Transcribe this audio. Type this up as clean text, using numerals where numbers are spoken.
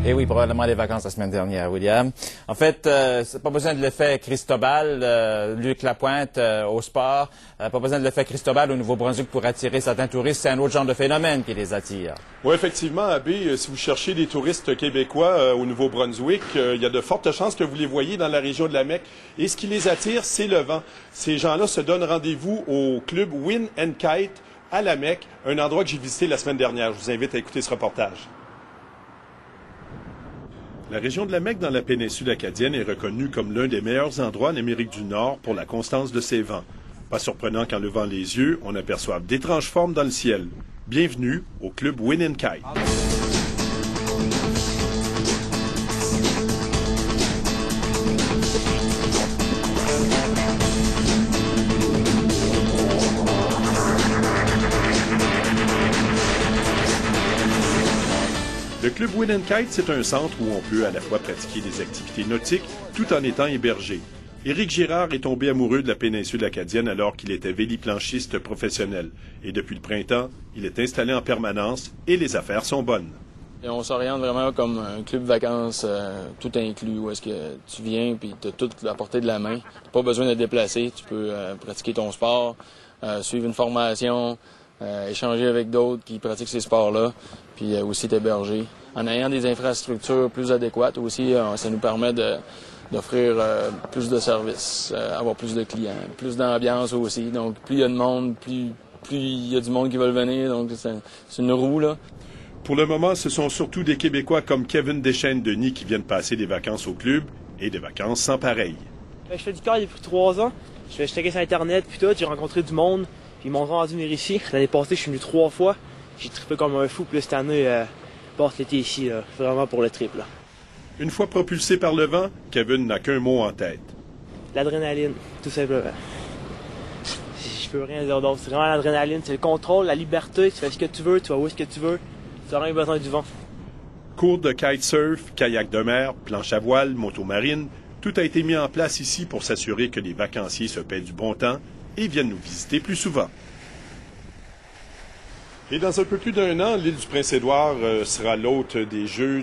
Et oui, probablement les vacances la semaine dernière, William. En fait, c'est pas besoin de l'effet Cristobal, Luc Lapointe au sport. Pas besoin de l'effet Cristobal au Nouveau-Brunswick pour attirer certains touristes. C'est un autre genre de phénomène qui les attire. Oui, effectivement, Abbé, si vous cherchez des touristes québécois au Nouveau-Brunswick, il y a de fortes chances que vous les voyez dans la région de la Mecque. Et ce qui les attire, c'est le vent. Ces gens-là se donnent rendez-vous au club Wind and Kite à la Mecque, un endroit que j'ai visité la semaine dernière. Je vous invite à écouter ce reportage. La région de la Mecque dans la péninsule acadienne est reconnue comme l'un des meilleurs endroits en Amérique du Nord pour la constance de ses vents. Pas surprenant qu'en levant les yeux, on aperçoive d'étranges formes dans le ciel. Bienvenue au club Wind and Kite. Le club Wind and Kite, c'est un centre où on peut à la fois pratiquer des activités nautiques tout en étant hébergé. Éric Girard est tombé amoureux de la péninsule acadienne alors qu'il était véliplanchiste professionnel. Et depuis le printemps, il est installé en permanence et les affaires sont bonnes. Et on s'oriente vraiment comme un club vacances tout inclus, où est-ce que tu viens et tu as tout à portée de la main. Tu n'as pas besoin de te déplacer, tu peux pratiquer ton sport, suivre une formation, échanger avec d'autres qui pratiquent ces sports-là, puis aussi t'héberger. En ayant des infrastructures plus adéquates aussi, ça nous permet d'offrir plus de services, avoir plus de clients, plus d'ambiance aussi. Donc plus il y a de monde, plus il y a du monde qui veut venir, donc c'est une roue, là. Pour le moment, ce sont surtout des Québécois comme Kevin Deschênes-Denis qui viennent passer des vacances au club et des vacances sans pareil. Je fais du kite depuis 3 ans. Je checkais sur Internet, puis tout, j'ai rencontré du monde, puis ils m'ont rendu venir ici. L'année passée, je suis venu 3 fois. J'ai trippé comme un fou, puis cette année, passe l'été ici, là, vraiment pour le trip. Là. Une fois propulsé par le vent, Kevin n'a qu'un mot en tête. L'adrénaline, tout simplement. Je peux rien dire d'autre. C'est vraiment l'adrénaline, c'est le contrôle, la liberté. Tu fais ce que tu veux, tu vas où est-ce que tu veux. Tu n'as rien besoin du vent. Cours de kitesurf, kayak de mer, planche à voile, moto marine, tout a été mis en place ici pour s'assurer que les vacanciers se paient du bon temps et viennent nous visiter plus souvent. Et dans un peu plus d'1 an, l'île du Prince-Édouard sera l'hôte des Jeux